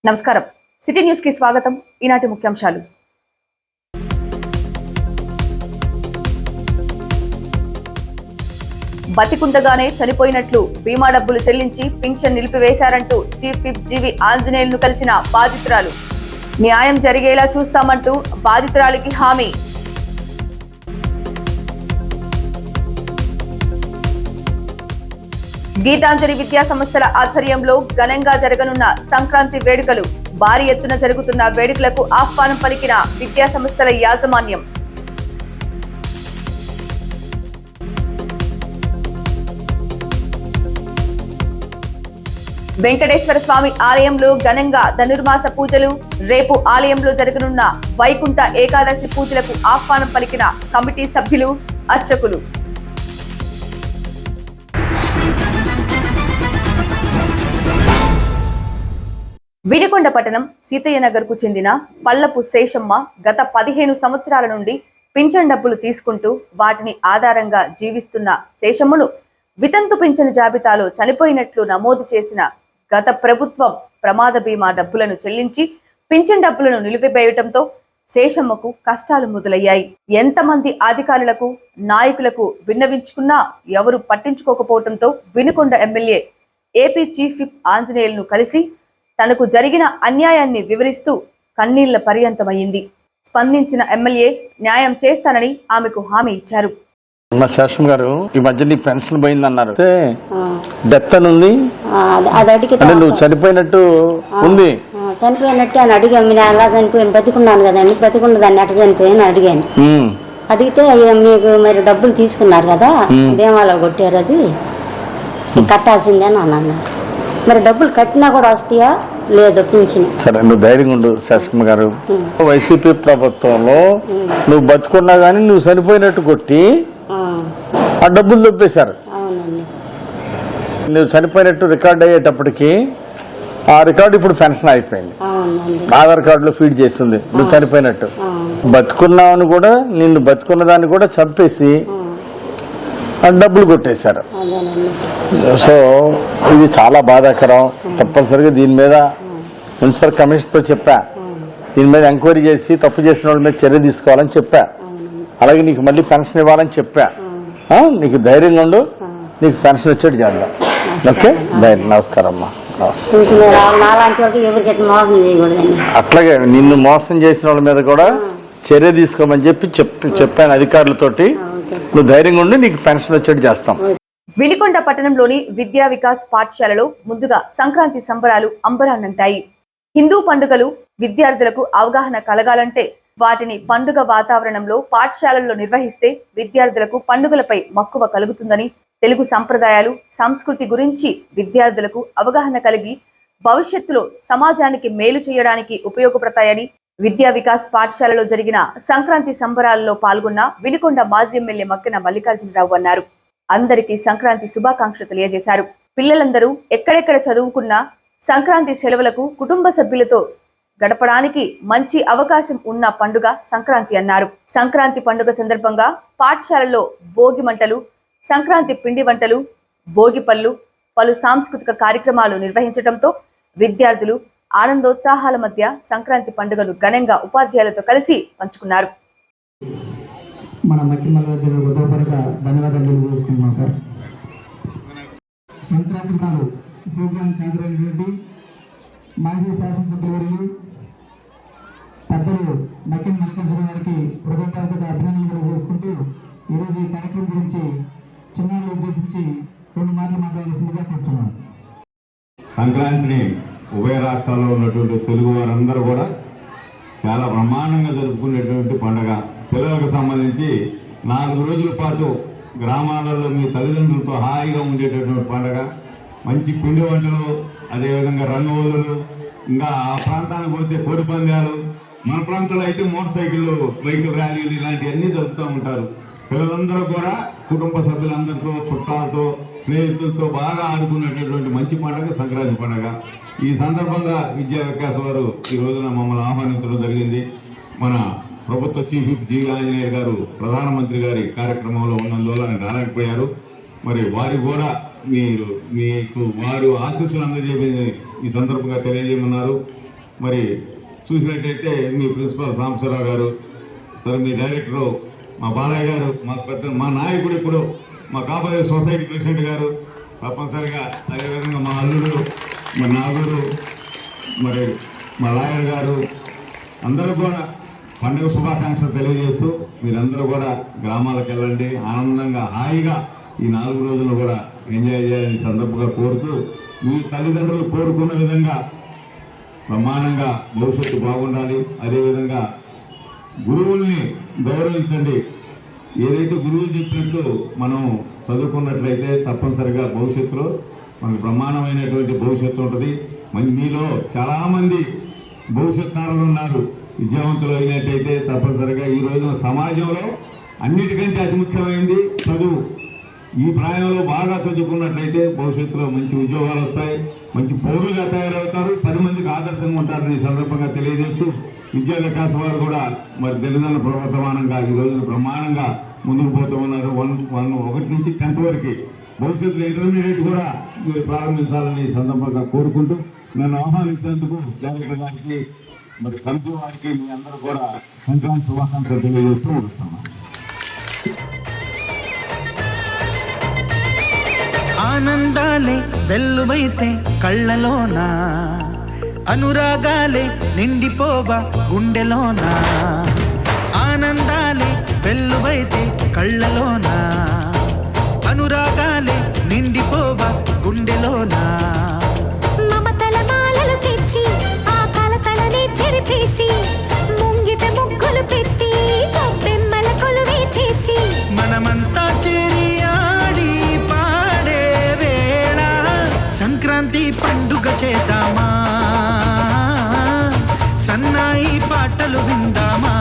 నమస్కారం city news కి స్వాగతం. ఈనాటి ముఖ్యాంశాలు. బతికుండగానే చనిపోయినట్లు బీమా డబ్బులు చెల్లించి పింఛన్ నిలిపివేశారంటూ చీఫ్ విప్ జీవి ఆంజనేయులను కలిసిన బాధితురాలు. న్యాయం జరిగేలా చూస్తామంటూ బాధితురాలికి హామీ. గీతాంజలి విద్యా సంస్థల ఆధ్వర్యంలో ఘనంగా జరగనున్న సంక్రాంతి వేడుకలు. భారీ ఎత్తున జరుగుతున్న వేడుకలకు ఆహ్వానం పలికిన విద్యా సంస్థల యాజమాన్యం. వెంకటేశ్వర స్వామి ఆలయంలో ఘనంగా ధనుర్మాస పూజలు. రేపు ఆలయంలో జరగనున్న వైకుంఠ ఏకాదశి పూజలకు ఆహ్వానం పలికిన కమిటీ సభ్యులు, అర్చకులు. వినుకొండ పట్టణం సీతయ్య నగర్ కు చెందిన పల్లపు శేషమ్మ గత 15 సంవత్సరాల నుండి పింఛన్ డబ్బులు తీసుకుంటూ వాటిని ఆధారంగా జీవిస్తున్న శేషమ్మను వితంతు పింఛను జాబితాలో చనిపోయినట్లు నమోదు చేసిన గత ప్రభుత్వం ప్రమాద బీమా డబ్బులను చెల్లించి పింఛన్ డబ్బులను నిలిపివేయటంతో శేషమ్మకు కష్టాలు మొదలయ్యాయి. ఎంతమంది అధికారులకు, నాయకులకు విన్నవించుకున్నా ఎవరు పట్టించుకోకపోవడంతో Vinukonda MLA AP chief whip ఆంజనేయులను కలిసి తనకు జరిగిన అన్యాయాన్ని వివరిస్తూ కన్నీళ్ల పర్యంతమైంది. స్పందించిన ఎమ్మెల్యే న్యాయం చేస్తానని ఆమెకు హామీ ఇచ్చారు. శేషం గారు, ఈ మధ్య నీ పెన్షన్ పోయిందన్నారు, డెత్ అని ఉంది, నువ్వు చనిపోయినట్టు ఉంది. చనిపోయినట్టు అని అడిగాను. నేను అలా చనిపోయాను, బతికున్నాను కదండి, బతికున్నదాన్ని అట్ట చనిపోయాను అడిగాను. అడిగితే మీకు మరి డబ్బులు తీసుకున్నారు కదా, బీమాలో కొట్టారు, అది కట్టాల్సిందే అని అన్నారు. మరి డబ్బులు కట్టినా కూడా వస్తాయా లేదు పింఛన్? సరే, నువ్వు ధైర్యంగా ఉండు శేషమ్మ గారు. వైసీపీ ప్రభుత్వంలో నువ్వు బతుకున్నా గానీ నువ్వు చనిపోయినట్టు కొట్టి ఆ డబ్బులు దొబ్బేశారు. నువ్వు చనిపోయినట్టు రికార్డ్ అయ్యేటప్పటికి ఆ రికార్డు ఇప్పుడు పెన్షన్ అయిపోయింది, ఆధార్ కార్డులో ఫీడ్ చేస్తుంది నువ్వు చనిపోయినట్టు. బతుకున్నావని కూడా, నిన్ను బతుకున్న దాన్ని కూడా చంపేసి డబ్బులు కొట్టేశారు. సో ఇది చాలా బాధాకరం. తప్పనిసరిగా దీని మీద మున్సిపల్ కమిషనర్తో చెప్పా, దీని మీద ఎంక్వైరీ చేసి తప్పు చేసిన వాళ్ళ మీద చర్య తీసుకోవాలని చెప్పా. అలాగే నీకు మళ్ళీ పెన్షన్ ఇవ్వాలని చెప్పా. నీకు ధైర్యంగా ఉండు, నీకు పెన్షన్ వచ్చేట్టు చేద్దాం. ఓకే, నమస్కారం అమ్మా. అట్లాగే నిన్ను మోసం చేసిన వాళ్ళ మీద కూడా చర్య తీసుకోమని చెప్పాను అధికారులతోటి. నువ్వు ధైర్యంగా ఉండి నీకు పెన్షన్ వచ్చేట్టు చేస్తాం. వినుకొండ పట్టణంలోని విద్యా వికాస్ పాఠశాలలో ముందుగా సంక్రాంతి సంబరాలు అంబరాన్నంటాయి. హిందూ పండుగలు విద్యార్థులకు అవగాహన కలగాలంటే వాటిని పండుగ వాతావరణంలో పాఠశాలల్లో నిర్వహిస్తే విద్యార్థులకు పండుగలపై మక్కువ కలుగుతుందని, తెలుగు సంప్రదాయాలు, సంస్కృతి గురించి విద్యార్థులకు అవగాహన కలిగి భవిష్యత్తులో సమాజానికి మేలు చేయడానికి ఉపయోగపడతాయని విద్యా వికాస్ పాఠశాలలో జరిగిన సంక్రాంతి సంబరాలలో పాల్గొన్న వినుకొండ మాజీ ఎమ్మెల్యే మక్కెన మల్లికార్జునరావు అన్నారు. అందరికీ సంక్రాంతి శుభాకాంక్షలు తెలియజేశారు. పిల్లలందరూ ఎక్కడెక్కడ చదువుకున్నా సంక్రాంతి సెలవులకు కుటుంబ సభ్యులతో గడపడానికి మంచి అవకాశం ఉన్న పండుగ సంక్రాంతి అన్నారు. సంక్రాంతి పండుగ సందర్భంగా పాఠశాలలో భోగి మంటలు, సంక్రాంతి పిండి వంటలు, భోగి పళ్ళు, పలు సాంస్కృతిక కార్యక్రమాలు నిర్వహించడంతో విద్యార్థులు ఆనందోత్సాహాల మధ్య సంక్రాంతి పండుగను ఘనంగా ఉపాధ్యాయులతో కలిసి పంచుకున్నారు. మన ధన్యవాదాలు తెలియజేస్తున్నాం సార్. సంక్రాంతి నాడు ప్రోగ్రాం హాజరైనటువంటి మాజీ శాసనసభ్యులు పెద్దలు మక్కెన మల్లికార్జున గారికి హృదయపూర్వక అభినందనలు తెలియజేసుకుంటూ ఈరోజు ఈ కార్యక్రమం గురించి చిన్నారులు ఉద్దేశించి 2 మాటలు మాట్లాడాల్సిందిగా కూర్చున్నాను. సంక్రాంతిని ఉభయ రాష్ట్రాల్లో ఉన్నటువంటి తెలుగు వారందరూ కూడా చాలా బ్రహ్మాండంగా జరుపుకునేటువంటి పండుగ. పిల్లలకు సంబంధించి 4 రోజుల పాటు గ్రామాలలో మీ తల్లిదండ్రులతో హాయిగా ఉండేటటువంటి పండుగ. మంచి పిండి వంటలు, అదేవిధంగా రంగవల్లులు, ఇంకా ఆ ప్రాంతానికి పోతే కోడి పందాలు, మన ప్రాంతంలో అయితే మోటార్ సైకిళ్ళు, బైక్ ర్యాలీలు ఇలాంటివన్నీ జరుపుతూ ఉంటారు. పిల్లలందరూ కూడా కుటుంబ సభ్యులందరితో, చుట్టాలతో, స్నేహితులతో బాగా ఆడుకునేటటువంటి మంచి పండుగ సంక్రాంతి పండుగ. ఈ సందర్భంగా విద్యా వికాస్ వారు ఈ రోజున మమ్మల్ని ఆహ్వానించడం జరిగింది. మన ప్రభుత్వ చీఫ్ విప్ జీవి ఆంజనేయ గారు ప్రధానమంత్రి గారి కార్యక్రమంలో ఉన్నందువల్ల ఆయన రాలేకపోయారు. మరి వారి కూడా మీకు వారు ఆశీస్సులు అందజేయమని ఈ సందర్భంగా తెలియజేయమన్నారు. మరి చూసినట్టయితే మీ ప్రిన్సిపాల్ సాంబశివరావు గారు, సరే మీ డైరెక్టరు మా బాలయ్య గారు, మా నాయకుడు ఇప్పుడు మా కాబోయే సొసైటీ ప్రెసిడెంట్ గారు, తప్పనిసరిగా అదేవిధంగా మా అల్లుడు, మా నాగుడు, మరి మా లాయర్ గారు, అందరూ కూడా పండుగ శుభాకాంక్షలు తెలియజేస్తూ మీరందరూ కూడా గ్రామాలకు వెళ్ళండి, ఆనందంగా హాయిగా ఈ 4 రోజులు కూడా ఎంజాయ్ చేయాలని సందర్భంగా కోరుతూ, మీ తల్లిదండ్రులు కోరుకున్న విధంగా బ్రహ్మాండంగా భవిష్యత్తు బాగుండాలి. అదేవిధంగా గురువుల్ని గౌరవించండి. ఏదైతే గురువులు చెప్పినట్టు మనం చదువుకున్నట్లయితే తప్పనిసరిగా భవిష్యత్తులో మనకు బ్రహ్మాండమైనటువంటి భవిష్యత్తు ఉంటుంది. మీలో చాలామంది భవిష్యత్తులు ఉన్నారు, విద్యావంతులు అయినట్టయితే తప్పనిసరిగా ఈ రోజున సమాజంలో అన్నిటికంటే అతి ముఖ్యమైనది చదువు. ఈ ప్రాయంలో బాగా చదువుకున్నట్లయితే భవిష్యత్తులో మంచి ఉద్యోగాలు వస్తాయి, మంచి పౌరులుగా తయారవుతారు, 10 మందికి ఆదర్శంగా ఉంటారని సందర్భంగా తెలియజేస్తూ, విద్యా వికాస వారు కూడా మరి తల్లిదండ్రుల ప్రవర్తమానంగా ఈ రోజున బ్రహ్మాండంగా ముందుకు పోతూ ఉన్నారు. 1 నుంచి 10th వరకు భవిష్యత్తులో ఇంటర్మీడియట్ కూడా మీరు ప్రారంభించాలని సందర్భంగా కోరుకుంటూ, నన్ను ఆహ్వానించేందుకు డైరెక్టర్ గారికి, మరి కమిటీ వారికి, మీ అందరూ కూడా సంక్రాంతి శుభాకాంక్షలు తెలియజేస్తూ ముగిస్తున్నాను. ఆనందాలే వెల్లువైతే కళ్ళలోన, అనురాగాలే నిండిపోవా గుండెలోన. ఆనందాలే వెల్లువైతే కళ్ళలోన, అనురాగాలే నిండిపోవా గుండెలోన. మమతల మాలలు తెచ్చి ఆ కలతలనే చెరిపేసి, ముంగిట ముగ్గులు పెట్టి గొప్పెమ్మల కొలువే చేసి, మనమంతా చేరి ఆడి పాడే వేళ సంక్రాంతి పండుగ చేద్దామా, సన్నాయి పాటలు విందామా.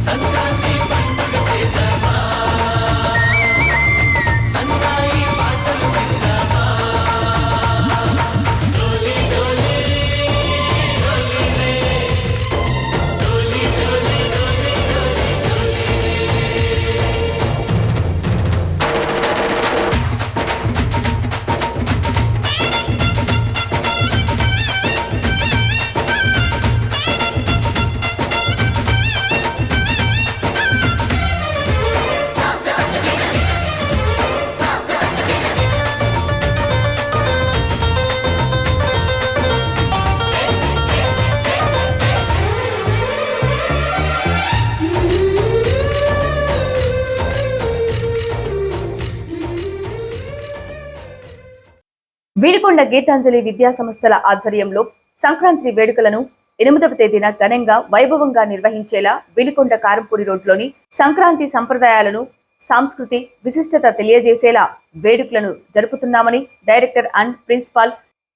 సంక్రాంతి పండుగ చేద్దామా, సన్నాయి పాటలు విందామా. డోలి డోలి డోలి రే, డోలి డోలి డోలి డోలి డోలి రే. వీడికొండ గీతాంజలి విద్యా సంస్థల ఆధ్వర్యంలో సంక్రాంతి వేడుకలను 8వ తేదీన ఘనంగా వైభవంగా నిర్వహించేలా వీడికొండ కారంపూడి రోడ్లోని సంక్రాంతి సంప్రదాయాలను, సంస్కృతి విశిష్టత తెలియజేసేలా వేడుకలను జరుపుతున్నామని director and principal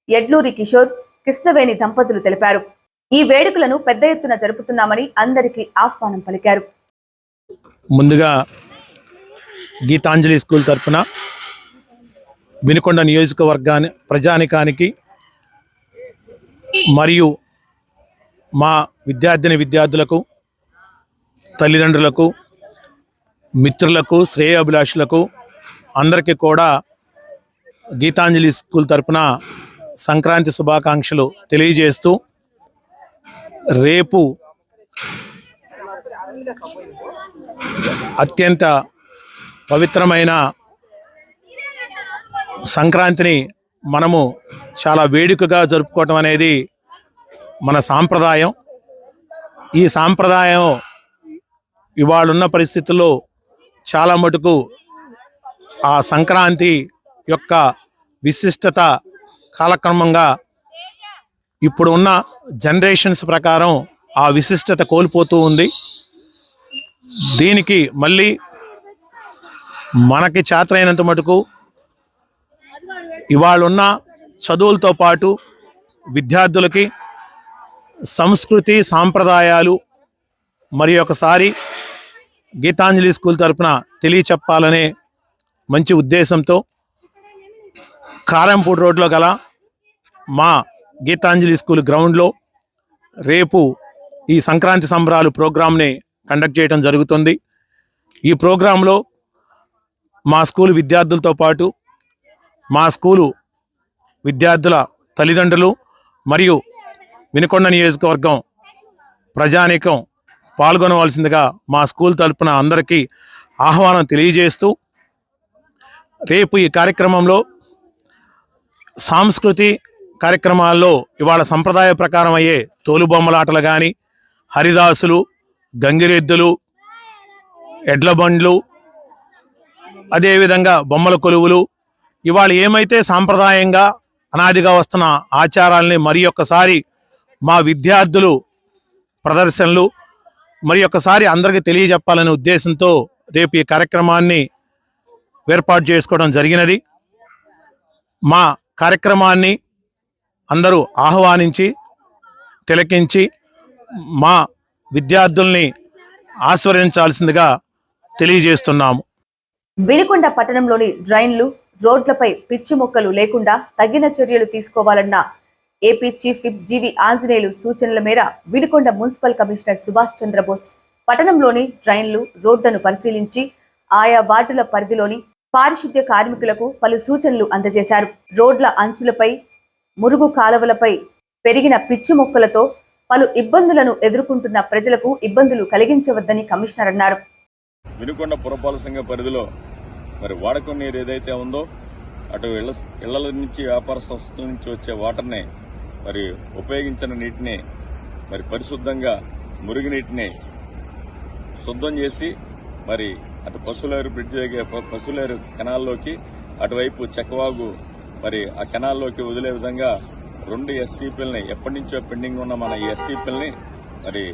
Edluri Kishore, Krishnaveni దంపతులు తెలిపారు. ఈ వేడుకలను పెద్ద ఎత్తున జరుపుతున్నామని అందరికీ ఆహ్వానం పలికారు. ముందుగా గీతాంజలి స్కూల్ తరపున వినుకొండ నియోజకవర్గాన్ని ప్రజానికానికి మరియు మా విద్యార్థులకు, తల్లిదండ్రులకు, మిత్రులకు, శ్రేయోభిలాషులకు అందరికీ కూడా గీతాంజలి స్కూల్ తరపున సంక్రాంతి శుభాకాంక్షలు తెలియజేస్తూ, రేపు అత్యంత పవిత్రమైన సంక్రాంతిని మనము చాలా వేడుకగా జరుపుకోవటం అనేది మన సాంప్రదాయం. ఈ సాంప్రదాయం ఇవాళున్న పరిస్థితుల్లో చాలా మటుకు ఆ సంక్రాంతి యొక్క విశిష్టత కాలక్రమంగా ఇప్పుడు ఉన్న జనరేషన్స్ ప్రకారం ఆ విశిష్టత కోల్పోతూ ఉంది. దీనికి మళ్ళీ మనకి చేతనైనంత మటుకు ఇవాళ ఉన్న చదువులతో పాటు విద్యార్థులకి సంస్కృతి సాంప్రదాయాలు మరి ఒకసారి గీతాంజలి స్కూల్ తరపున తెలియచెప్పాలనే మంచి ఉద్దేశంతో కారంపూడి రోడ్లో గల మా గీతాంజలి స్కూల్ గ్రౌండ్లో రేపు ఈ సంక్రాంతి సంబరాలు ప్రోగ్రామ్ని కండక్ట్ చేయడం జరుగుతుంది. ఈ ప్రోగ్రాంలో మా స్కూల్ విద్యార్థులతో పాటు మా స్కూలు విద్యార్థుల తల్లిదండ్రులు మరియు వినుకొండ నియోజకవర్గం ప్రజానీకం పాల్గొనవలసిందిగా మా స్కూల్ తరపున అందరికీ ఆహ్వానం తెలియజేస్తూ, రేపు ఈ కార్యక్రమంలో సాంస్కృతి కార్యక్రమాల్లో ఇవాళ సంప్రదాయ ప్రకారం అయ్యే తోలుబొమ్మలాటలు కానీ, హరిదాసులు, గంగిరెద్దులు, ఎడ్ల బండ్లు, అదేవిధంగా బొమ్మల కొలువులు, ఇవాళ ఏమైతే సాంప్రదాయంగా అనాదిగా వస్తున్న ఆచారాలని మరి ఒక్కసారి మా విద్యార్థులు ప్రదర్శనలు మరి ఒక్కసారి అందరికీ తెలియజెప్పాలనే ఉద్దేశంతో రేపు ఈ కార్యక్రమాన్ని ఏర్పాటు చేసుకోవడం జరిగినది. మా కార్యక్రమాన్ని అందరూ ఆహ్వానించి తిలకించి మా విద్యార్థుల్ని ఆశీర్వదించాల్సిందిగా తెలియజేస్తున్నాము. వినుకొండ పట్టణంలోని డ్రైన్లు, రోడ్లపై పిచ్చి మొక్కలు లేకుండా తగిన చర్యలు తీసుకోవాలన్న ఏపీ చీఫ్ విప్ జీవి ఆంజనేయులు సూచనల మేర వినుకొండ మున్సిపల్ కమిషనర్ సుభాష్ చంద్రబోస్ పట్టణంలోని డ్రైన్లు, రోడ్లను పరిశీలించి ఆయా వార్డుల పరిధిలోని పారిశుద్ధ్య కార్మికులకు పలు సూచనలు అందజేశారు. రోడ్ల అంచులపై, మురుగు కాలువలపై పెరిగిన పిచ్చి మొక్కలతో పలు ఇబ్బందులను ఎదుర్కొంటున్న ప్రజలకు ఇబ్బందులు కలిగించవద్దని కమిషనర్ అన్నారు. వినుకొండ పురపాలక సంఘ పరిధిలో మరి వాడకం నీరు ఏదైతే ఉందో అటు ఇళ్ల నుంచి వ్యాపార సంస్థల నుంచి వచ్చే వాటర్ని మరి ఉపయోగించిన నీటిని మరి పరిశుద్ధంగా మురుగునీటిని శుద్ధం చేసి మరి అటు పశువులేరు బ్రిడ్జ్ పశువులేరు కెనాల్లోకి అటువైపు చెక్కవాగు మరి ఆ కెనాల్లోకి వదిలే విధంగా 2 ఎస్టీపీలని ఎప్పటి నుంచో పెండింగ్ ఉన్న మన ఈ ఎస్టీపీలని మరి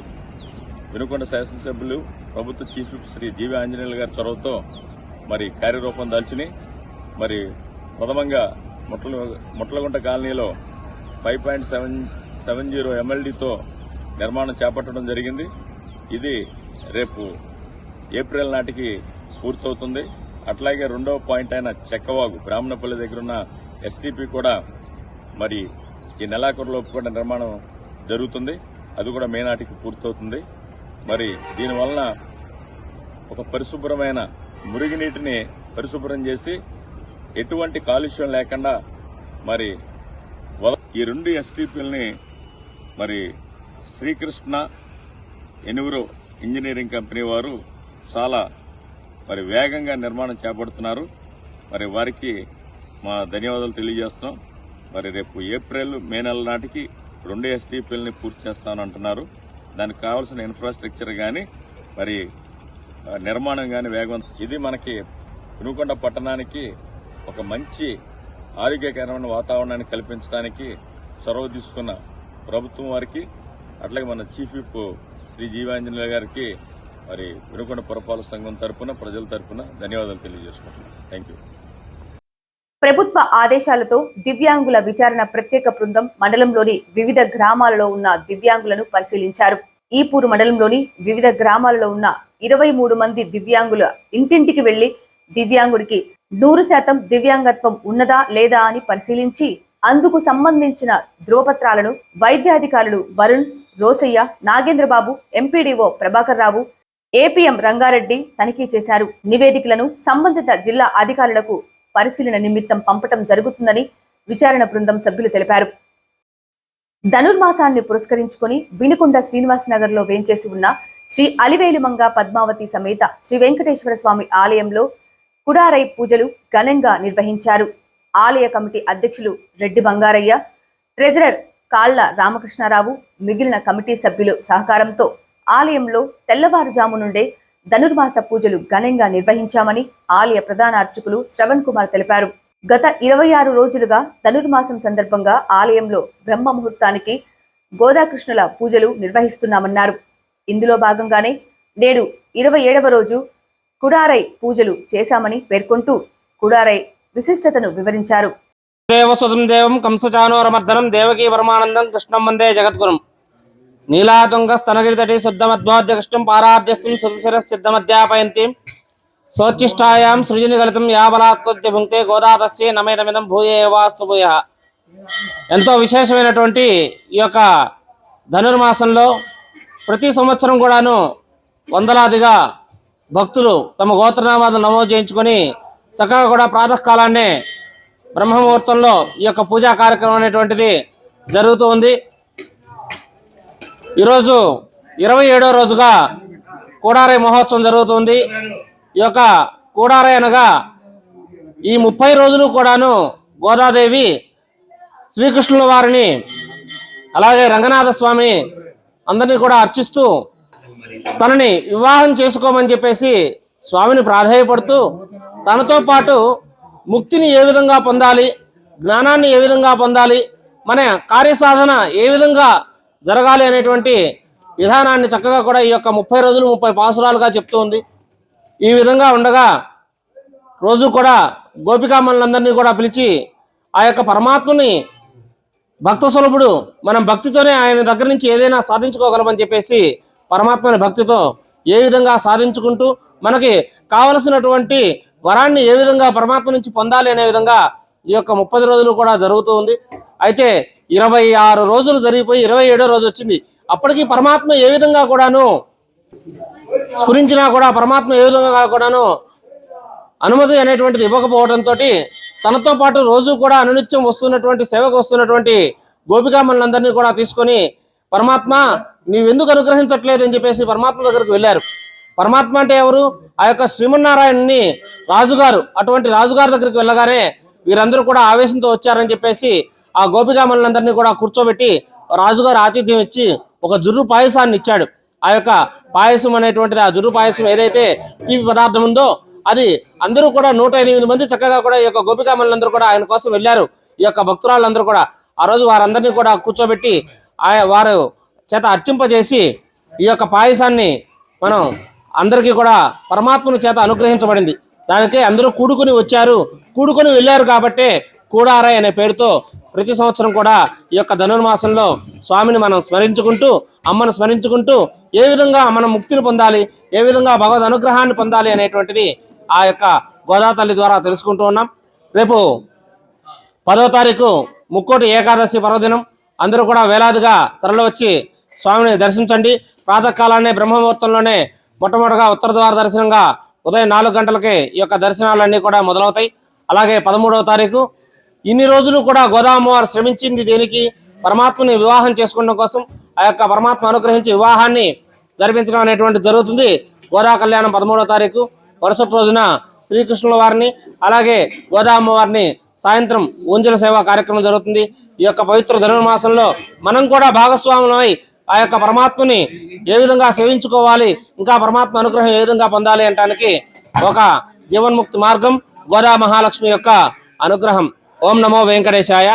వినుకొండ శాసనసభ్యులు ప్రభుత్వ చీఫ్ విప్ శ్రీ జీవి ఆంజనేయులు గారి చొరవతో మరి కార్యరూపం దాల్చిని మరి ప్రథమంగా ముట్లగుంట కాలనీలో 5.70 MLDతో నిర్మాణం చేపట్టడం జరిగింది. ఇది రేపు ఏప్రిల్ నాటికి పూర్తవుతుంది. అట్లాగే 2వ పాయింట్ అయిన చెక్కవాగు బ్రాహ్మణపల్లి దగ్గర ఉన్న ఎస్టీపీ కూడా మరి ఈ నెలాఖరులోపు కూడా నిర్మాణం జరుగుతుంది. అది కూడా మే నాటికి పూర్తవుతుంది. మరి దీనివలన ఒక పరిశుభ్రమైన మురుగునీటిని పరిశుభ్రం చేసి ఎటువంటి కాలుష్యం లేకుండా మరి ఈ 2 ఎస్టీపీలని మరి శ్రీకృష్ణ ఎనుగురు ఇంజనీరింగ్ కంపెనీ వారు చాలా మరి వేగంగా నిర్మాణం చేపడుతున్నారు. మరి వారికి మా ధన్యవాదాలు తెలియజేస్తున్నాం. మరి రేపు ఏప్రిల్ మే నెల నాటికి 2 ఎస్టీపీలని పూర్తి చేస్తానంటున్నారు. దానికి కావాల్సిన ఇన్ఫ్రాస్ట్రక్చర్ కానీ మరి నిర్మాణం కానీ వేగవంతం. ఇది మనకి వినుకొండ పట్టణానికి ఒక మంచి ఆరోగ్యకరమైన వాతావరణాన్ని కల్పించడానికి చొరవ తీసుకున్న ప్రభుత్వం వారికి అట్లాగే మన చీఫ్ విప్ శ్రీ జీవాంజనేయులు గారికి మరి వినుకొండ పురపాలక సంఘం తరపున ప్రజల తరపున ధన్యవాదాలు తెలియజేసుకుంటున్నాను. Thank you. ప్రభుత్వ ఆదేశాలతో దివ్యాంగుల విచారణ ప్రత్యేక బృందం మండలంలోని వివిధ గ్రామాలలో ఉన్న దివ్యాంగులను పరిశీలించారు. ఈపూరు మండలంలోని వివిధ గ్రామాలలో ఉన్న 23 మంది దివ్యాంగుల ఇంటింటికి వెళ్లి దివ్యాంగుడికి 100% దివ్యాంగత్వం ఉన్నదా లేదా అని పరిశీలించి అందుకు సంబంధించిన ధ్రువపత్రాలను వైద్యాధికారులు వరుణ్, రోసయ్య, నాగేంద్రబాబు, ఎంపీడీఓ ప్రభాకర్ రావు, ఏపీఎం రంగారెడ్డి తనిఖీ చేశారు. నివేదికలను సంబంధిత జిల్లా అధికారులకు పరిశీలన నిమిత్తం పంపటం జరుగుతుందని విచారణ బృందం సభ్యులు తెలిపారు. ధనుర్మాసాన్ని పురస్కరించుకుని వినుకొండ శ్రీనివాస్ నగర్ లో వేంచేసి ఉన్న శ్రీ అలివేలుమంగ పద్మావతి సమేత శ్రీ వెంకటేశ్వర స్వామి ఆలయంలో కుడారై పూజలు ఘనంగా నిర్వహించారు. ఆలయ కమిటీ అధ్యక్షులు రెడ్డి బంగారయ్య, ట్రెజరర్ కాళ్ల రామకృష్ణారావు, మిగిలిన కమిటీ సభ్యులు సహకారంతో ఆలయంలో తెల్లవారుజాము నుండే ధనుర్మాస పూజలు ఘనంగా నిర్వహించామని ఆలయ ప్రధాన అర్చకులు శ్రవణ్ కుమార్ తెలిపారు. గత 26 రోజులుగా ధనుర్మాసం సందర్భంగా ఆలయంలో బ్రహ్మ ముహూర్తానికి గోదాకృష్ణుల పూజలు నిర్వహిస్తున్నామన్నారు. ఇందులో భాగంగానే నేడు 27వ రోజు కుడారై పూజలు చేశామని పేర్కొంటూ కుడారై విశిష్టతను వివరించారు. దేవసుతం దేవం కంసచానోరమర్దనం దేవకీ పరమానందం కృష్ణం వందే జగద్గురుం నీలాతుంగ స్తనగిరితటి శుద్ధమద్వాద్య కృష్ణం పారాభ్యస్తం సుశిరసిద్ధమధ్యాపయంతి సోచ్చిష్టాయాం సృజనిగలితం యాబలాత్కొద్య భుంక్తే గోదాతస్యే నమేదమిదం భూయేవాస్తు భూయ. ఎంతో విశేషమైనటువంటి ఈ యొక్క ధనుర్మాసంలో ప్రతి సంవత్సరం కూడాను వందలాదిగా భక్తులు తమ గోత్రనామాలను నమోదు చేయించుకొని చక్కగా కూడా ప్రాతకాలాన్నే బ్రహ్మముహూర్తంలో ఈ యొక్క పూజా కార్యక్రమం అనేటువంటిది జరుగుతూ ఉంది. ఈరోజు 27వ రోజుగా కూడారై మహోత్సవం జరుగుతుంది. ఈ యొక్క కూడారై అనగా ఈ 30 రోజులు కూడాను గోదాదేవి శ్రీకృష్ణుల వారిని అలాగే రంగనాథ స్వామిని అందరినీ కూడా అర్చిస్తూ తనని వివాహం చేసుకోమని చెప్పేసి స్వామిని ప్రాధేయపడుతూ తనతో పాటు ముక్తిని ఏ విధంగా పొందాలి, జ్ఞానాన్ని ఏ విధంగా పొందాలి, మన కార్యసాధన ఏ విధంగా జరగాలి అనేటువంటి విధానాన్ని చక్కగా కూడా ఈ యొక్క 30 రోజులు 30 పాసురాలుగా చెప్తూ ఉంది. ఈ విధంగా ఉండగా రోజు కూడా గోపికామణులందరినీ కూడా పిలిచి ఆ యొక్క పరమాత్మని భక్త సులభుడు, మనం భక్తితోనే ఆయన దగ్గర నుంచి ఏదైనా సాధించుకోగలమని చెప్పేసి పరమాత్మని భక్తితో ఏ విధంగా సాధించుకుంటూ మనకి కావలసినటువంటి వరాన్ని ఏ విధంగా పరమాత్మ నుంచి పొందాలి అనే విధంగా ఈ యొక్క 30 రోజులు కూడా జరుగుతూ ఉంది. అయితే 26 రోజులు జరిగిపోయి 27వ రోజు వచ్చింది. అప్పటికి పరమాత్మ ఏ విధంగా కూడాను స్ఫురించినా కూడా పరమాత్మ ఏ విధంగా కూడాను అనుమతి అనేటువంటిది ఇవ్వకపోవడంతో తనతో పాటు రోజు కూడా అనునిత్యం వస్తున్నటువంటి సేవకు వస్తున్నటువంటి గోపికామణులందరినీ కూడా తీసుకొని పరమాత్మ నీవెందుకు అనుగ్రహించట్లేదు అని చెప్పేసి పరమాత్మ దగ్గరకు వెళ్ళారు. పరమాత్మ అంటే ఎవరు? ఆ యొక్క శ్రీమన్నారాయణుని రాజుగారు. అటువంటి రాజుగారి దగ్గరికి వెళ్ళగానే వీరందరూ కూడా ఆవేశంతో వచ్చారని చెప్పేసి ఆ గోపికామణులందరినీ కూడా కూర్చోబెట్టి రాజుగారు ఆతిథ్యం ఇచ్చి ఒక జుర్రు పాయసాన్ని ఇచ్చాడు. ఆ యొక్క పాయసం అనేటువంటిది, ఆ జుర్రు పాయసం ఏదైతే తీపి పదార్థం ఉందో అది అందరూ కూడా 108 మంది చక్కగా కూడా ఈ యొక్క గోపికామణులందరూ కూడా ఆయన కోసం వెళ్ళారు. ఈ యొక్క భక్తురాళ్ళందరూ కూడా ఆ రోజు వారందరినీ కూడా కూర్చోబెట్టి వారు చేత అర్చింపజేసి ఈ యొక్క పాయసాన్ని మనం అందరికీ కూడా పరమాత్మను చేత అనుగ్రహించబడింది. దానికే అందరూ కూడుకుని వచ్చారు, కూడుకుని వెళ్ళారు కాబట్టే కూడారై అనే పేరుతో ప్రతి సంవత్సరం కూడా ఈ యొక్క ధనుర్మాసంలో స్వామిని మనం స్మరించుకుంటూ, అమ్మను స్మరించుకుంటూ ఏ విధంగా మనం ముక్తిని పొందాలి, ఏ విధంగా భగవద్ అనుగ్రహాన్ని పొందాలి అనేటువంటిది ఆ యొక్క గోదా తల్లి ద్వారా తెలుసుకుంటూ ఉన్నాం. రేపు 10వ తారీఖు ముక్కోటి ఏకాదశి పర్వదినం. అందరూ కూడా వేలాదిగా తరలివచ్చి స్వామిని దర్శించండి. ప్రాతకాలాన్ని బ్రహ్మముహూర్తంలోనే మొట్టమొదటిగా ఉత్తర ద్వార దర్శనంగా ఉదయం 4 గంటలకే ఈ యొక్క దర్శనాలన్నీ కూడా మొదలవుతాయి. అలాగే 13వ తారీఖు ఇన్ని రోజులు కూడా గోదా అమ్మవారు శ్రమించింది దేనికి? పరమాత్మని వివాహం చేసుకోవడం కోసం. ఆ యొక్క పరమాత్మ అనుగ్రహించి వివాహాన్ని జరిపించడం అనేటువంటి జరుగుతుంది. గోదా కళ్యాణం 13వ తారీఖు. మరుసటి రోజున శ్రీకృష్ణుల వారిని అలాగే గోదా అమ్మవారిని సాయంత్రం ఊంజల సేవా కార్యక్రమం జరుగుతుంది. ఈ యొక్క పవిత్ర ధనుర్మాసంలో మనం కూడా భాగస్వాములమై ఆ యొక్క పరమాత్మని ఏ విధంగా సేవించుకోవాలి, ఇంకా పరమాత్మ అనుగ్రహం ఏ విధంగా పొందాలి అనడానికి ఒక జీవన్ముక్తి మార్గం గోదా మహాలక్ష్మి యొక్క అనుగ్రహం. ఓం నమో వెంకటేశాయ.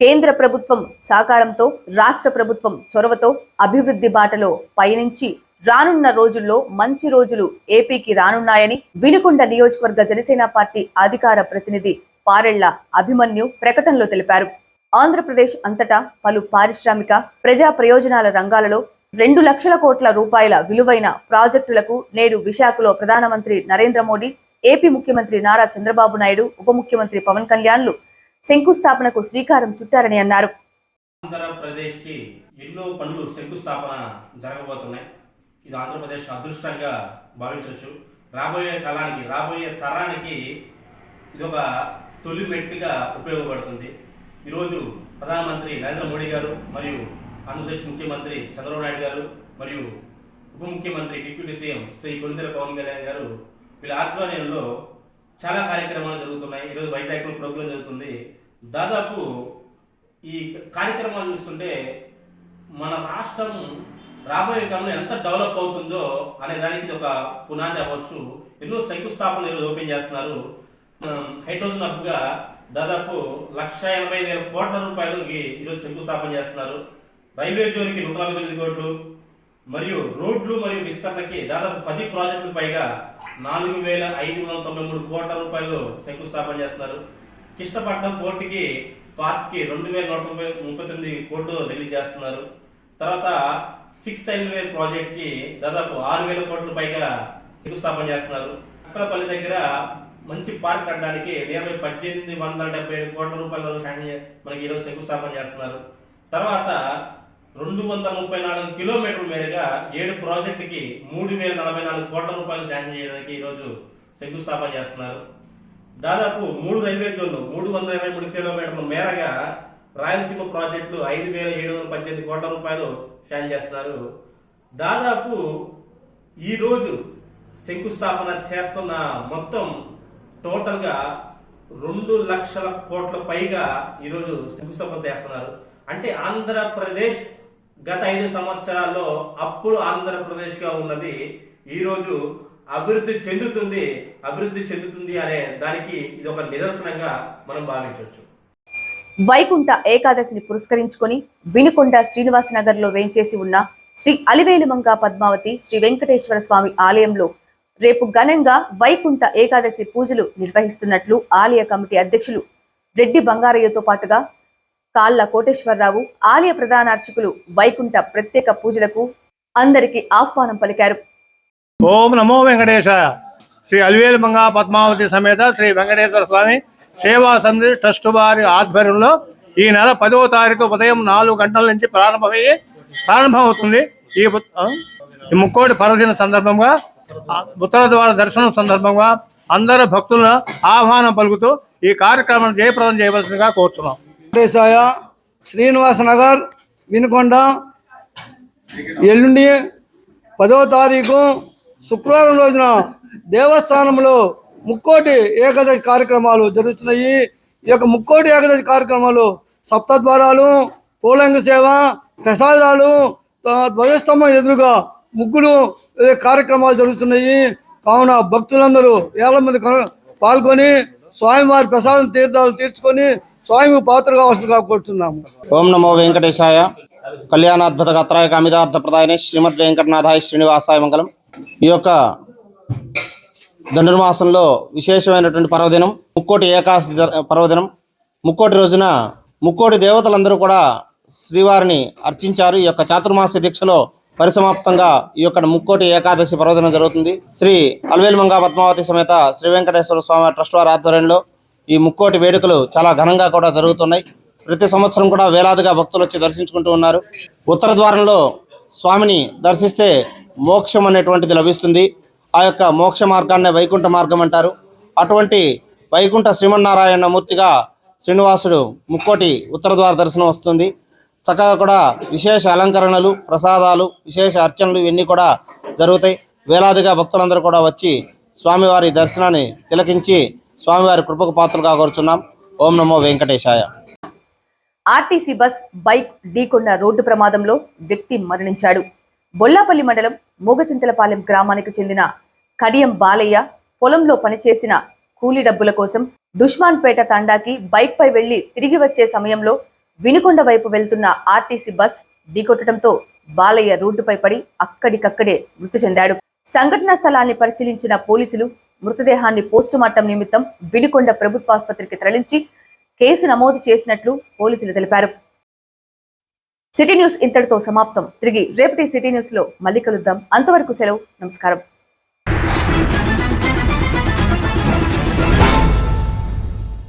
కేంద్ర ప్రభుత్వం సహకారంతో రాష్ట్ర ప్రభుత్వం చొరవతో అభివృద్ధి బాటలో పయనించి రానున్న రోజుల్లో మంచి రోజులు ఏపీకి రానున్నాయని వినుకొండ నియోజకవర్గ జనసేన పార్టీ అధికార ప్రతినిధి పారెళ్ల అభిమన్యు ప్రకటనలో తెలిపారు. ఆంధ్రప్రదేశ్ అంతటా పలు పారిశ్రామిక ప్రజా ప్రయోజనాల రంగాలలో 2 లక్షల కోట్ల రూపాయల విలువైన ప్రాజెక్టులకు నేడు విశాఖలో ప్రధానమంత్రి నరేంద్ర మోడీ, ఏపీ ముఖ్యమంత్రి నారా చంద్రబాబు నాయుడు, ఉప ముఖ్యమంత్రి పవన్ కళ్యాణ్లు శంకుస్థాపనకు శ్రీకారం చుట్టారని అన్నారు. ఆంధ్రప్రదేశ్ కి ఎన్నో పనులు శంకుస్థాపన జరగబోతున్నాయి. ఇది ఆంధ్రప్రదేశ్ అదృష్టంగా భావించవచ్చు. రాబోయే తరానికి ఇది ఒక తొలి మెట్టుగా ఉపయోగపడుతుంది. ఈరోజు ప్రధానమంత్రి నరేంద్ర మోడీ గారు మరియు ఆంధ్రప్రదేశ్ ముఖ్యమంత్రి చంద్రబాబు నాయుడు గారు మరియు ఉప ముఖ్యమంత్రి డిప్యూటీ సీఎం శ్రీ కొనిదెల పవన్ కళ్యాణ్ గారు వీళ్ళ ఆధ్వర్యంలో చాలా కార్యక్రమాలు జరుగుతున్నాయి. ఈరోజు వైజాగ్లో ప్రోగ్రాం జరుగుతుంది. దాదాపు ఈ కార్యక్రమాలు చూస్తుంటే మన రాష్ట్రం రాబోయే కాలంలో ఎంత డెవలప్ అవుతుందో అనే దానికి ఇది ఒక పునాది అవ్వచ్చు. ఎన్నో శంకుస్థాపనలు ఈరోజు ఓపెన్ చేస్తున్నారు. హైడ్రోజన్ హబ్గా దాదాపు 1,80,000 కోట్ల రూపాయలకి ఈరోజు శంకుస్థాపన చేస్తున్నారు. రైల్వే జోన్కి 149 కోట్లు మరియు రోడ్లు మరియు విస్తరణకి దాదాపు 10 ప్రాజెక్టులు పైగా 4,593 కోట్ల రూపాయలు శంకుస్థాపన చేస్తున్నారు. కృష్ణపట్నం పోర్టుకి పార్క్కి 2,139 కోట్లు రిలీజ్ చేస్తున్నారు. తర్వాత 6 రైల్వే ప్రాజెక్ట్ కి దాదాపు 6,000 కోట్ల పైగా శంకుస్థాపన చేస్తున్నారు. అక్కడపల్లి దగ్గర మంచి పార్క్ కట్టడానికి 1,877 కోట్ల రూపాయల మనకి ఈరోజు శంకుస్థాపన చేస్తున్నారు. తర్వాత 234 కిలోమీటర్ల మేరగా 7 ప్రాజెక్టుకి 3,044 కోట్ల రూపాయలు శాంక్షన్ చేయడానికి ఈరోజు శంకుస్థాపన చేస్తున్నారు. దాదాపు 3 రైల్వే జోన్లు 323 కిలోమీటర్ల మేరగా రాయలసీమ ప్రాజెక్టులు 5,718 కోట్ల రూపాయలు శాంక్షన్ చేస్తున్నారు. దాదాపు ఈరోజు శంకుస్థాపన చేస్తున్న మొత్తం టోటల్గా 2 లక్షల కోట్ల పైగా ఈరోజు శంకుస్థాపన చేస్తున్నారు. అంటే ఆంధ్రప్రదేశ్ గత 5 సంవత్సరాల్లో అప్పుడు ఆంధ్రప్రదేశ్గా ఉన్నది ఈరోజు అభివృద్ధి చెందుతుంది అనే దానికి ఇది ఒక నిదర్శనంగా మనం భావించవచ్చు. వైకుంఠ ఏకాదశిని పురస్కరించుకొని వినుకొండ శ్రీనివాసనగర్ లో వేంచేసి ఉన్న శ్రీ అలివేలుమంగ పద్మావతి శ్రీ వెంకటేశ్వర స్వామి ఆలయంలో రేపు ఘనంగా వైకుంఠ ఏకాదశి పూజలు నిర్వహిస్తున్నట్లు ఆలయ కమిటీ అధ్యక్షులు రెడ్డి బంగారయ్యతో పాటుగా కాళ్ళ కోటేశ్వరరావు, ఆలయ ప్రధాన అర్చకులు వైకుంఠ ప్రత్యేక పూజలకు అందరికీ ఆహ్వానం పలికారు. ఓం నమో వెంకటేశాయ. శ్రీ అలివేలుమంగ పద్మావతి సమేత శ్రీ వెంకటేశ్వర స్వామి సేవా సమితి ట్రస్ట్ వారి ఆధ్వర్యంలో ఈ నెల 10వ తారీఖు ఉదయం 4 గంటల నుంచి ప్రారంభమవుతుంది. ఈ ముక్కోటి పర్వదిన సందర్భంగా ఉత్తర ద్వార దర్శనం సందర్భంగా అందరు భక్తులను ఆహ్వానం పలుకుతూ ఈ కార్యక్రమాన్ని జయప్రదం చేయవలసిందిగా కోరుతున్నాం. వెంకటేశాయ. శ్రీనివాస నగర్ వినుకొండ ఎల్లుండి 10వ తారీఖు శుక్రవారం రోజున దేవస్థానంలో ముక్కోటి ఏకాదశి కార్యక్రమాలు జరుగుతున్నాయి. ఈ యొక్క ముక్కోటి ఏకాదశి కార్యక్రమాలు సప్తద్వారాలు, పూలంగ సేవ, ప్రసాదాలు, ధ్వజస్తంభం ఎదురుగా ముగ్గులు కార్యక్రమాలు జరుగుతున్నాయి. కావున భక్తులందరూ వేల మంది పాల్గొని స్వామివారి ప్రసాదం తీర్థాలు తీర్చుకొని స్వామి పాత్ర కావాల్సిందిగా కోరుతున్నాము. ఓం నమో వెంకటేశాయ. కళ్యాణాద్భుత గాత్రాయ కామిదార్థ ప్రదాయనే శ్రీమద్ వెంకటనాథాయ శ్రీనివాసాయ మంగళం. ఈ యొక్క ధనుర్మాసంలో విశేషమైనటువంటి పర్వదినం ముక్కోటి ఏకాదశి పర్వదినం. ముక్కోటి రోజున ముక్కోటి దేవతలందరూ కూడా శ్రీవారిని అర్చించారు. ఈ యొక్క చాతుర్మాస దీక్షలో పరిసమాప్తంగా ఈ యొక్క ముక్కోటి ఏకాదశి పర్వదినం జరుగుతుంది. శ్రీ అలివేలుమంగ పద్మావతి సమేత శ్రీ వెంకటేశ్వర స్వామి ట్రస్ట్ వారి ఆధ్వర్యంలో ఈ ముక్కోటి వేడుకలు చాలా ఘనంగా కూడా జరుగుతున్నాయి. ప్రతి సంవత్సరం కూడా వేలాదిగా భక్తులు వచ్చి దర్శించుకుంటూ ఉన్నారు. ఉత్తర ద్వారంలో స్వామిని దర్శిస్తే మోక్షం అనేటువంటిది లభిస్తుంది. ఆ యొక్క మోక్ష మార్గాన్ని వైకుంఠ మార్గం అంటారు. అటువంటి వైకుంఠ శ్రీమన్నారాయణ మూర్తిగా శ్రీనివాసుడు ముక్కోటి ఉత్తర ద్వార దర్శనం వస్తుంది. చక్కగా కూడా విశేష అలంకరణలు, ప్రసాదాలు, విశేష అర్చనలు ఇవన్నీ కూడా జరుగుతాయి. వేలాదిగా భక్తులందరూ కూడా వచ్చి స్వామివారి దర్శనాన్ని తిలకించి స్వామివారి కృపకు పాత్రగా కోరుచున్నాం. ఓం నమో వెంకటేశాయ. ఆర్టీసీ బస్ బైక్ ఢీకొన్న రోడ్డు ప్రమాదంలో వ్యక్తి మరణించాడు. బొల్లాపల్లి మండలం మూగచింతలపాలెం గ్రామానికి చెందిన కడియం బాలయ్య పొలంలో పనిచేసిన కూలీ డబ్బుల కోసం దుష్మాన్పేట తండాకి బైక్ పై వెళ్లి తిరిగి వచ్చే సమయంలో వినుకొండ వైపు వెళ్తున్న ఆర్టీసీ బస్ ఢీకొట్టడంతో బాలయ్య రోడ్డుపై పడి అక్కడికక్కడే మృతి చెందాడు. సంఘటనా స్థలాన్ని పరిశీలించిన పోలీసులు మృతదేహాన్ని పోస్టుమార్టం నిమిత్తం వినుకొండ ప్రభుత్వాసుపత్రికి తరలించి కేసు నమోదు చేసినట్లు పోలీసులు తెలిపారు. సిటీ న్యూస్ ఇంతటితో సమాప్తం. తిరిగి రేపటి సిటీ న్యూస్ లో మళ్ళీ కలుద్దాం. అంతవరకు సెలవు. నమస్కారం.